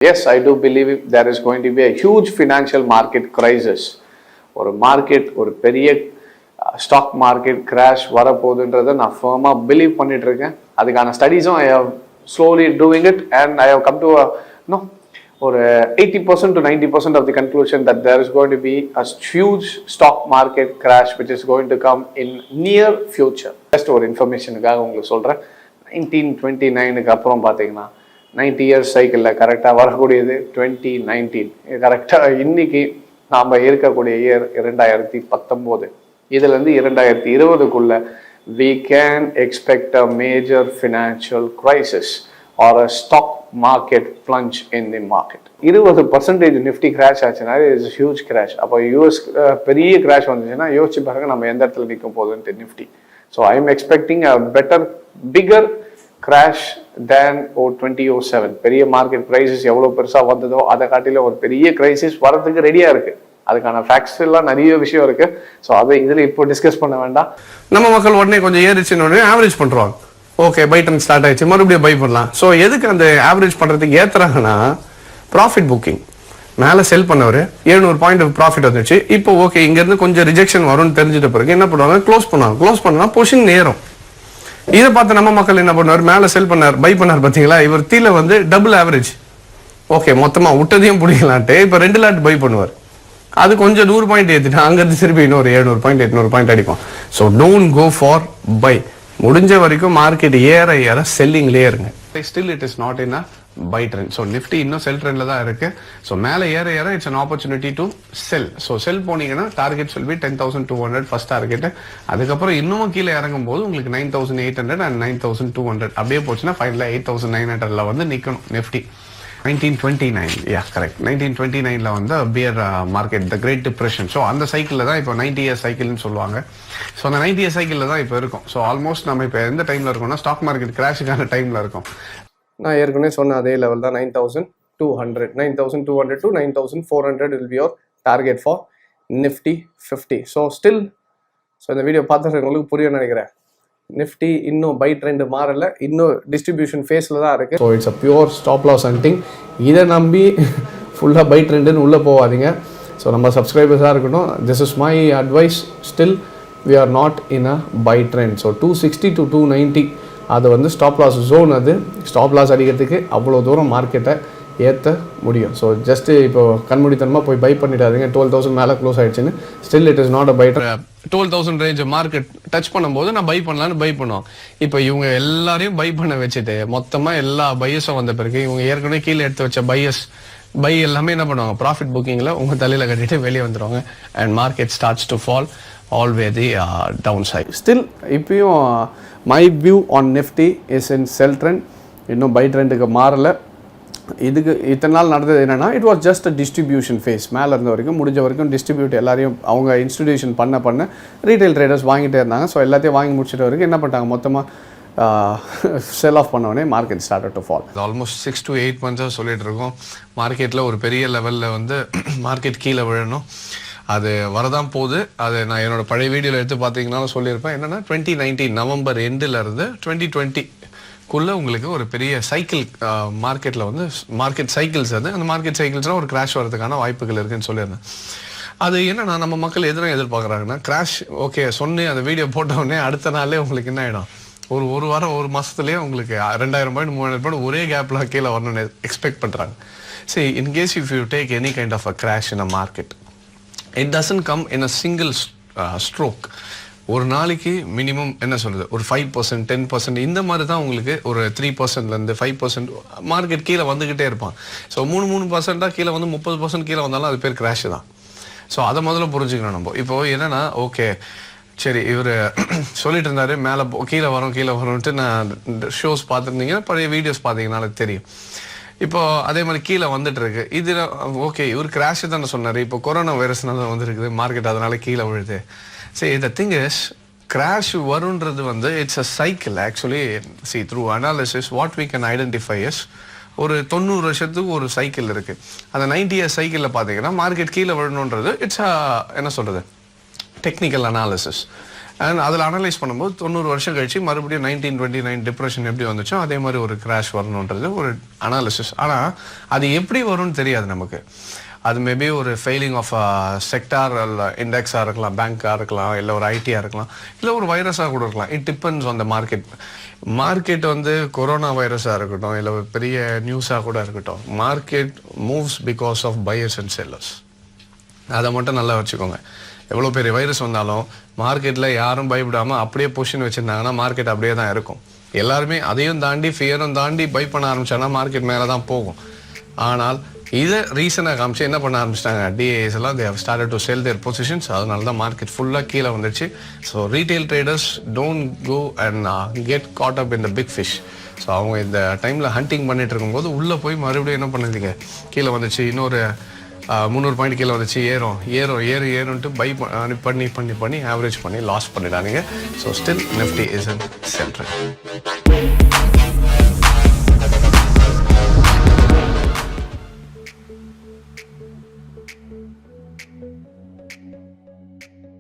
Yes, I do believe there is going to be a huge financial market crisis. ஒரு market ஒரு பெரிய stock market crash வரப்போகுதுன்றதை நான் ஃபர்மாக believe பண்ணிட்டு இருக்கேன். அதுக்கான ஸ்டடீஸும் I have slowly doing it and I have come to know ஒரு 80% to 90% of the conclusion that there is going to be a huge stock market crash which is going to come in near future. Just ஒரு இன்ஃபர்மேஷனுக்காக உங்களுக்கு சொல்கிறேன். 1929க்கு அப்புறம் பார்த்தீங்கன்னா 90 years சைக்கிளில் கரெக்டாக வரக்கூடியது 2019. கரெக்டாக இன்னைக்கு நாம் இருக்கக்கூடிய இயர் 2019. இதுலேருந்து 2020க்குள்ள we can expect a major financial crisis or a stock market plunge in the market. 20% Nifty crash ஆச்சுன்னா இட்ஸ் ஹியூஜ் கிராஷ். அப்போ யூஎஸ் பெரிய கிராஷ் வந்துச்சுன்னா யோசிச்சு பாருங்க நம்ம எந்த இடத்துல நிற்கும் போகுதுன்ட்டு Nifty. So I am expecting a better bigger crash than 2007. பெரிய மார்க்கெட் கிரைசிஸ் எவ்வளோ பெருசாக வந்ததோ அதை காட்டில ஒரு பெரிய கிரைசிஸ் வரதுக்கு ரெடியாக இருக்குது. அதுக்கான ஃபேக்ட்ஸ் எல்லாம் நிறைய விஷயம் இருக்கு. ஸோ அதை இதில் இப்போ டிஸ்கஸ் பண்ண வேண்டாம். நம்ம மக்கள் உடனே கொஞ்சம் ஏறிச்சுன்னு உடனே ஆவரேஜ் பண்ணுறாங்க. ஓகே பை டன் ஸ்டார்ட் ஆயிடுச்சு, மறுபடியும் பை பண்ணலாம். ஸோ எதுக்கு அந்த ஆவரேஜ் பண்ணுறதுக்கு ஏற்றுறாங்கன்னா ப்ராஃபிட் புக்கிங். மேலே செல் பண்ணவர் 700 பாயிண்ட் ப்ராஃபிட் வந்துச்சு. இப்போ ஓகே இங்கேருந்து கொஞ்சம் ரிஜெக்ஷன் வரும்னு தெரிஞ்சிட்ட பிறகு என்ன பண்ணுவாங்க, க்ளோஸ் பண்ணுவாங்க. க்ளோஸ் பண்ணால் பொசிஷன் ஏறும். இதை பார்த்து நம்ம மக்கள் என்ன பண்ணுவார், மேலே செல் பண்ணார், பை பண்ணார். பார்த்தீங்களா, இவர் தீல வந்து டபுள் ஆவரேஜ். ஓகே மொத்தமாக விட்டதையும் பிடிக்கலான்ட்டு இப்போ 2 லாட் பை பண்ணுவார். அது கொஞ்சம் 100 பாயிண்ட் ஏற்றினா அங்கேருந்து திருப்பி இன்னொரு 700 பாயிண்ட் 800 பாயிண்ட் அடிக்கும். So don't go for buy. முடிஞ்ச வரைக்கும் மார்க்கெட் ஏற ஏற செல்லிங்லேயே இருங்க. Still it is not in a buy trend. So Nifty இன்னும் செல் ட்ரெண்ட்ல தான் இருக்கு. ஸோ மேலே ஏற ஏற it's an opportunity to sell. So sell போனீங்கன்னா target will be 10,200 first target. அதுக்கப்புறம் இன்னமும் கீழே இறங்கும் போது உங்களுக்கு 9,800 அண்ட் 9,200 அப்படியே போச்சுன்னா ஃபைனலாக 8,900 வந்து நிற்கணும் நிஃப்டி. 1929, yeah correct, 1929ல வந்து bear market, the great depression. So அந்த சைக்கிளில் தான் இப்போ 90 இயர் சைக்கிள்னு சொல்லுவாங்க. ஸோ அந்த 90 இயர் சைக்கிளில் தான் இப்போ இருக்கும். ஸோ ஆல்மோஸ்ட் நம்ம இப்போ எந்த டைமில் இருக்கோம்னா ஸ்டாக் மார்க்கெட் கிராஷுக்கான டைமில் இருக்கும். நான் ஏற்கனவே சொன்ன அதே லெவல் தான் 9,200 to 9,400 will be your target for Nifty 50. So still இந்த வீடியோ பார்த்துட்டு உங்களுக்கு புரிய நினைக்கிறேன். நிஃப்டி இன்னும் பை ட்ரெண்ட் மாறல, இன்னும் டிஸ்ட்ரிபியூஷன் ஃபேஸில் தான் இருக்குது. So it's a pure stop loss hunting. இதை நம்பி ஃபுல்லாக பை ட்ரெண்டுன்னு உள்ளே போகாதீங்க. ஸோ நம்ம சப்ஸ்கிரைபர்ஸாக இருக்கட்டும், this is my advice. Still we are not in a buy trend. So 260 to 290 அது வந்து ஸ்டாப் லாஸ் ஜோன். அது ஸ்டாப் லாஸ் அடிக்கிறதுக்கு அவ்வளோ தூரம் மார்க்கெட்டை ஏற்ற முடியும். ஸோ ஜஸ்ட்டு இப்போ கண்மூடித்தனமாக போய் பை பண்ணிடாதீங்க. 12,000 மேலே க்ளோஸ் ஆயிடுச்சுன்னு. Still it is not a buy trend. 12,000 range market touch பண்ணும்போது நான் பை பண்ணலான்னு பை பண்ணுவோம். இப்போ இவங்க எல்லாரையும் பை பண்ண வச்சுட்டு மொத்தமாக எல்லா பையஸும் வந்த பிறகு இவங்க ஏற்கனவே கீழே எடுத்து வச்ச பை எல்லாமே என்ன பண்ணுவாங்க, ப்ராஃபிட் புக்கிங்கில் உங்கள் தலையில் கட்டிட்டு வெளியே வந்துடுவாங்க. And market starts to fall always the downside. Still இப்பயும் my view on Nifty is in sell trend. இன்னும் பை ட்ரெண்டுக்கு மாறலை. இதுக்கு இத்தனை நாள் நடந்தது என்னென்னா, it was just a distribution phase. மேலே இருந்த வரைக்கும் முடிஞ்ச வரைக்கும் டிஸ்ட்ரிபியூட் எல்லாரையும் அவங்க இன்ஸ்டிடியூஷன் பண்ண ரீட்டைல் ட்ரேடர்ஸ் வாங்கிட்டே இருந்தாங்க. ஸோ எல்லாத்தையும் வாங்கி முடிச்சிட்ட வரைக்கும் என்ன பண்ணிட்டாங்க, மொத்தமாக செல் ஆஃப் பண்ணோடனே market start to fall. Almost 6 to 8 months சொல்லிட்டு இருக்கோம். மார்க்கெட்டில் ஒரு பெரிய லெவலில் வந்து மார்க்கெட் கீழே விழணும். அது வரதான் போகுது. அது நான் என்னோட பழைய வீடியோவில் எடுத்து பார்த்தீங்கன்னாலும் சொல்லியிருப்பேன். என்னென்னா 2019 நவம்பர் எண்டிலேருந்து 2020 உங்களுக்கு ஒரு பெரிய சைக்கிள் மார்க்கெட்டில் வந்து மார்க்கெட் சைக்கிள்ஸ், அது அந்த மார்க்கெட் சைக்கிள்ஸ்லாம் ஒரு கிராஷ் வரதுக்கான வாய்ப்புகள் இருக்குன்னு சொல்லியிருந்தேன். அது என்னன்னா நம்ம மக்கள் எதிர்பார்க்குறாங்கன்னா கிராஷ் ஓகே சொன்னே அந்த வீடியோ போட்டவுடனே அடுத்த நாளே உங்களுக்கு என்ன ஆகிடும், ஒரு வாரம் ஒரு மாதத்துலேயே உங்களுக்கு 2,000 பாயிண்ட் 3,000 பாயிண்ட் ஒரே கேப்பில் கீழே வரணும்னு எக்ஸ்பெக்ட் பண்ணுறாங்க. சரி, in case if you take any kind of a crash in a market, it doesn't come in a single stroke. ஒரு நாளைக்கு மினிமம் என்ன சொல்கிறது, ஒரு 5%, 10% இந்த மாதிரி தான் உங்களுக்கு ஒரு 3%லேருந்து 5% மார்க்கெட் கீழே வந்துக்கிட்டே இருப்பான். ஸோ 3% கீழே வந்து 30% கீழே வந்தாலும் அது பேர் கிராஷ் தான். ஸோ அதை முதல்ல புரிஞ்சுக்கணும் நம்ம. இப்போது என்னென்னா ஓகே சரி இவர் சொல்லிட்டு இருந்தாரு மேலே கீழே வரும்ன்ட்டு நான் ஷோஸ் பார்த்துருந்தீங்கன்னா பழைய வீடியோஸ் பார்த்தீங்கன்னால தெரியும். இப்போ அதே மாதிரி கீழே வந்துட்டு இருக்கு. இது ஓகே இவர் கிராஷ் தானே சொன்னார். இப்போ கொரோனா வைரஸ்னால வந்துருக்குது மார்க்கெட், அதனால கீழே விழுது. See, the thing is, crash வருன்றது வந்து it's a cycle actually. See, through analysis what we can identify is ஒரு 90 வருஷத்துக்கு ஒரு சைக்கிள் இருக்கு. அந்த 90 இயர் சைக்கிளில் பார்த்தீங்கன்னா மார்க்கெட் கீழே விழணுன்றது இட்ஸ் என்ன சொல்றது, டெக்னிக்கல் அனாலிசிஸ். அண்ட் அதில் அனலைஸ் பண்ணும்போது 90 வருஷம் கழிச்சு மறுபடியும் 1929 டிப்ரெஷன் எப்படி வந்துச்சோ அதே மாதிரி ஒரு கிராஷ் வரணுன்றது ஒரு அனாலிசிஸ். ஆனால் அது எப்படி வரும்னு தெரியாது நமக்கு. அது மேபி ஒரு ஃபெயிலிங் ஆஃப் செக்டார் இண்டெக்ஸாக இருக்கலாம், பேங்காக இருக்கலாம், இல்லை ஒரு ஐடியாக இருக்கலாம், இல்லை ஒரு வைரஸாக கூட இருக்கலாம். It depends on the market வந்து கொரோனா வைரஸாக இருக்கட்டும், இல்லை ஒரு பெரிய நியூஸாக கூட இருக்கட்டும், market moves because of buyers and sellers. அதை மட்டும் நல்லா வச்சுக்கோங்க. எவ்வளோ பெரிய வைரஸ் வந்தாலும் மார்க்கெட்டில் யாரும் பயப்படாமல் அப்படியே பொசிஷன் வச்சுருந்தாங்கன்னா மார்க்கெட் அப்படியே தான் இருக்கும். எல்லாருமே அதையும் தாண்டி ஃபியரும் தாண்டி பை பண்ண ஆரம்பிச்சாங்கன்னா மார்க்கெட் மேலே தான் போகும். ஆனால் இதை ரீசனாக காமிச்சு என்ன பண்ண ஆரம்பிச்சிட்டாங்க, டிஏஎஸ் எல்லாம் they have started to sell their positions. அதனால தான் மார்க்கெட் ஃபுல்லாக கீழே வந்துடுச்சு. So retail traders don't go and get caught up in the big fish. So அவங்க இந்த டைமில் ஹண்டிங் பண்ணிட்டு இருக்கும்போது உள்ளே போய் மறுபடியும் என்ன பண்ணுறீங்க, கீழே வந்துச்சு, இன்னொரு 300 பாயிண்ட் கீழே வந்துச்சு, ஏறும்ட்டு பை பண்ணி ஆவரேஜ் பண்ணி லாஸ் பண்ணிடாதீங்க. So still Nifty is in central.